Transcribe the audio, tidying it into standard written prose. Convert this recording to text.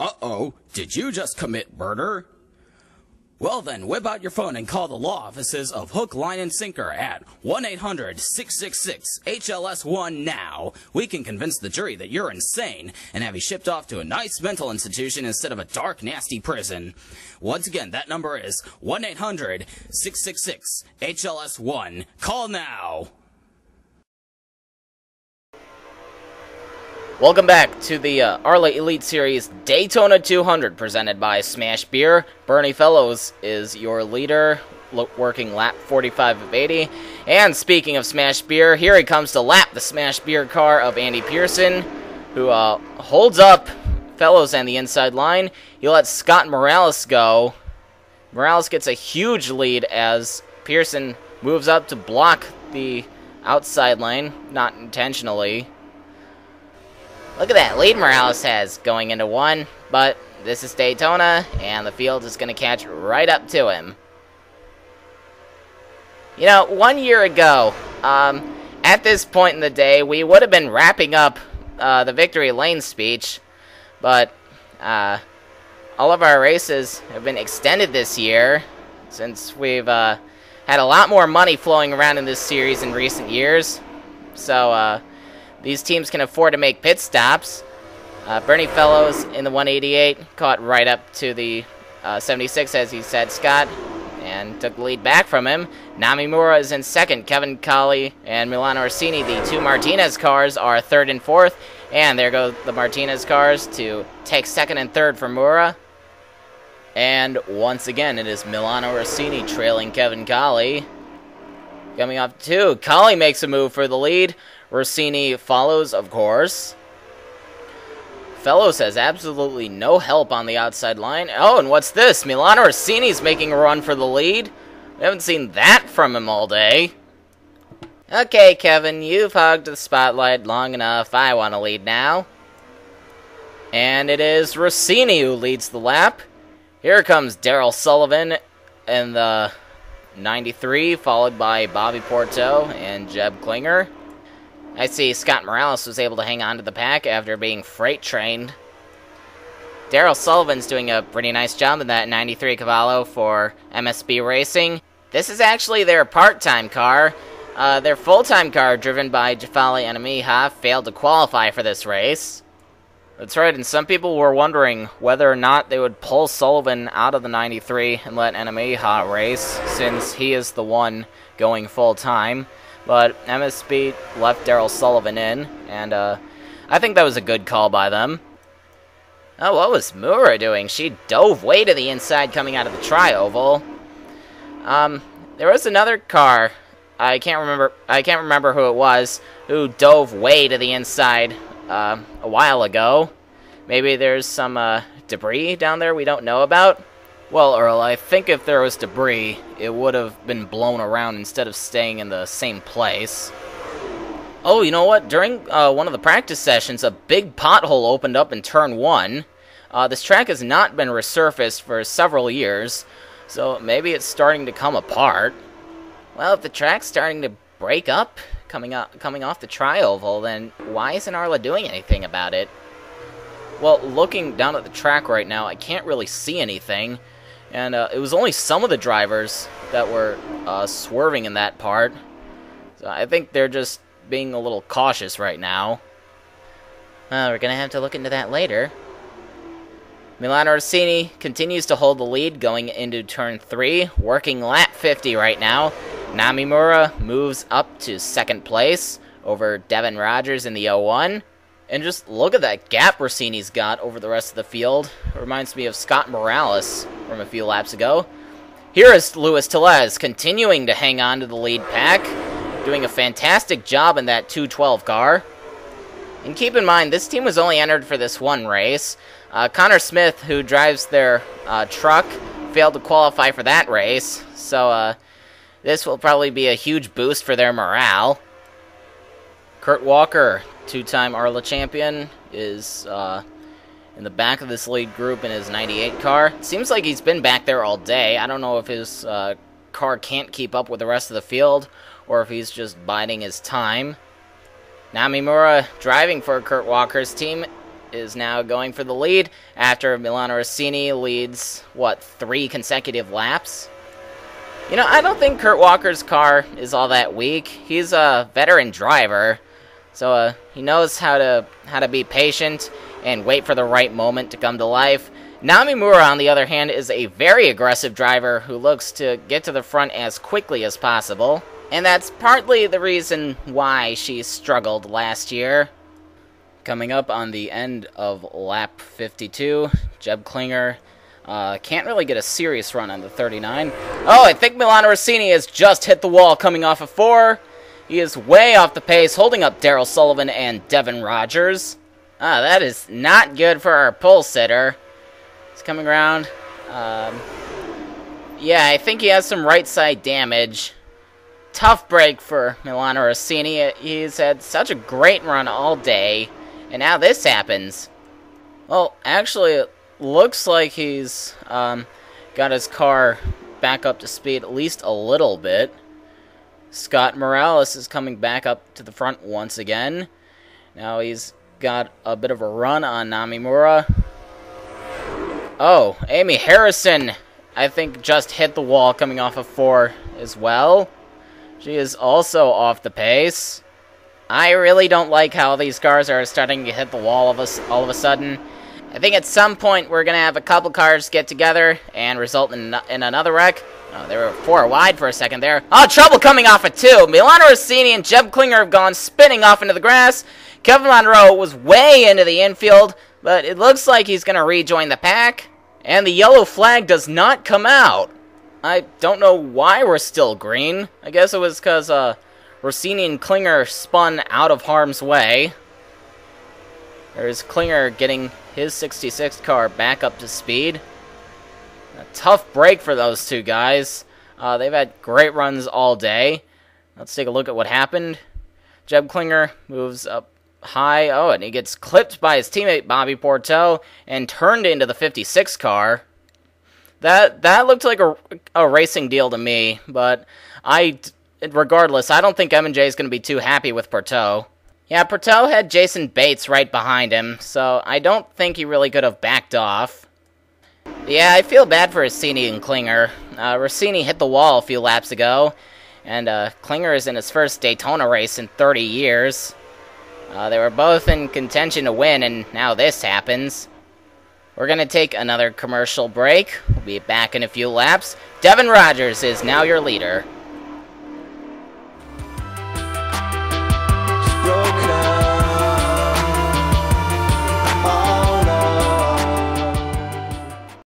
Uh-oh, did you just commit murder? Well then, whip out your phone and call the law offices of Hook, Line, and Sinker at 1-800-666-HLS1 now. We can convince the jury that you're insane and have you shipped off to a nice mental institution instead of a dark, nasty prison. Once again, that number is 1-800-666-HLS1. Call now! Welcome back to the ARLA Elite Series Daytona 200 presented by Smash Beer. Bernie Fellows is your leader, working lap 45 of 80. And speaking of Smash Beer, here he comes to lap the Smash Beer car of Andy Pearson, who holds up Fellows on the inside line. He lets Scott Morales go. Morales gets a huge lead as Pearson moves up to block the outside lane, not intentionally. Look at that lead Morales has going into one, but this is Daytona, and the field is going to catch right up to him. You know, 1 year ago, at this point in the day, we would have been wrapping up the Victory Lane speech, but all of our races have been extended this year, since we've had a lot more money flowing around in this series in recent years, so these teams can afford to make pit stops. Bernie Fellows in the 188 caught right up to the 76, as he said, Scott, and took the lead back from him. Namimura is in second. Kevin Colley and Milano Orsini, the two Martinez cars, are third and fourth. And there go the Martinez cars to take second and third for Mura. And once again, it is Milano Orsini trailing Kevin Colley. Coming off two, Colley makes a move for the lead. Rossini follows, of course. Fellows has absolutely no help on the outside line. Oh, and what's this? Milano Rossini's making a run for the lead. We haven't seen that from him all day. Okay, Kevin, you've hogged the spotlight long enough. I want to lead now. And it is Rossini who leads the lap. Here comes Darrell Sullivan in the 93, followed by Bobby Porto and Jeb Klinger. I see Scott Morales was able to hang on to the pack after being freight trained. Darrell Sullivan's doing a pretty nice job in that 93 Cavallo for MSB Racing. This is actually their part-time car. Their full-time car, driven by Jafali Anamija, failed to qualify for this race. That's right, and some people were wondering whether or not they would pull Sullivan out of the 93 and let Anamija race, since he is the one going full-time. But MSB left Darrell Sullivan in, and I think that was a good call by them. Oh, what was Mura doing? She dove way to the inside coming out of the tri-oval. There was another car, I can't remember who it was, who dove way to the inside a while ago. Maybe there's some debris down there we don't know about. Well, Earl, I think if there was debris, it would have been blown around instead of staying in the same place. Oh, you know what? During one of the practice sessions, a big pothole opened up in Turn 1. This track has not been resurfaced for several years, so maybe it's starting to come apart. Well, if the track's starting to break up coming off the tri-oval, then why isn't ARLA doing anything about it? Well, looking down at the track right now, I can't really see anything. And it was only some of the drivers that were swerving in that part. So I think they're just being a little cautious right now. We're going to have to look into that later. Milano Orsini continues to hold the lead going into Turn 3, working lap 50 right now. Namimura moves up to second place over Devin Rogers in the 01. And just look at that gap Rossini's got over the rest of the field. It reminds me of Scott Morales from a few laps ago. Here is Luis Tellez continuing to hang on to the lead pack, doing a fantastic job in that 212 car. And keep in mind, this team was only entered for this one race. Connor Smith, who drives their truck, failed to qualify for that race. So this will probably be a huge boost for their morale. Kurt Walker, two-time ARLA champion, is in the back of this lead group in his 98 car. It seems like he's been back there all day. I don't know if his car can't keep up with the rest of the field, or if he's just biding his time. Namimura driving for Kurt Walker's team is now going for the lead after Milano Rossini leads, 3 consecutive laps? You know, I don't think Kurt Walker's car is all that weak. He's a veteran driver, so he knows how to be patient and wait for the right moment to come to life. Namimura, on the other hand, is a very aggressive driver who looks to get to the front as quickly as possible, and that's partly the reason why she struggled last year. Coming up on the end of lap 52, Jeb Klinger can't really get a serious run on the 39. Oh, I think Milano Rossini has just hit the wall coming off of 4. He is way off the pace, holding up Darrell Sullivan and Devin Rogers. That is not good for our pole sitter. He's coming around. Yeah, I think he has some right side damage. Tough break for Milano Rossini. He's had such a great run all day, and now this happens. Well, actually, it looks like he's got his car back up to speed at least a little bit. Scott Morales is coming back up to the front once again. Now he's got a bit of a run on Namimura. Oh, Amy Harrison, I think, just hit the wall coming off of 4 as well. She is also off the pace. I really don't like how these cars are starting to hit the wall all of a sudden. I think at some point we're going to have a couple cars get together and result in another wreck. Oh, they were 4 wide for a second there. Oh, trouble coming off of 2. Milano Rossini and Jeb Klinger have gone spinning off into the grass. Kevin Monroe was way into the infield, but it looks like he's going to rejoin the pack. And the yellow flag does not come out. I don't know why we're still green. I guess it was because Rossini and Klinger spun out of harm's way. There's Klinger getting his 66 car back up to speed. A tough break for those two guys. They've had great runs all day. Let's take a look at what happened. Jeb Klinger moves up high. Oh, and he gets clipped by his teammate Bobby Porteau and turned into the 56 car. That looked like a racing deal to me, but regardless, I don't think M&J is going to be too happy with Porteau. Yeah, Porteau had Jason Bates right behind him, so I don't think he really could have backed off. Yeah, I feel bad for Rossini and Klinger. Rossini hit the wall a few laps ago, and Klinger is in his first Daytona race in 30 years. They were both in contention to win, and now this happens. We're going to take another commercial break. We'll be back in a few laps. Devin Rogers is now your leader.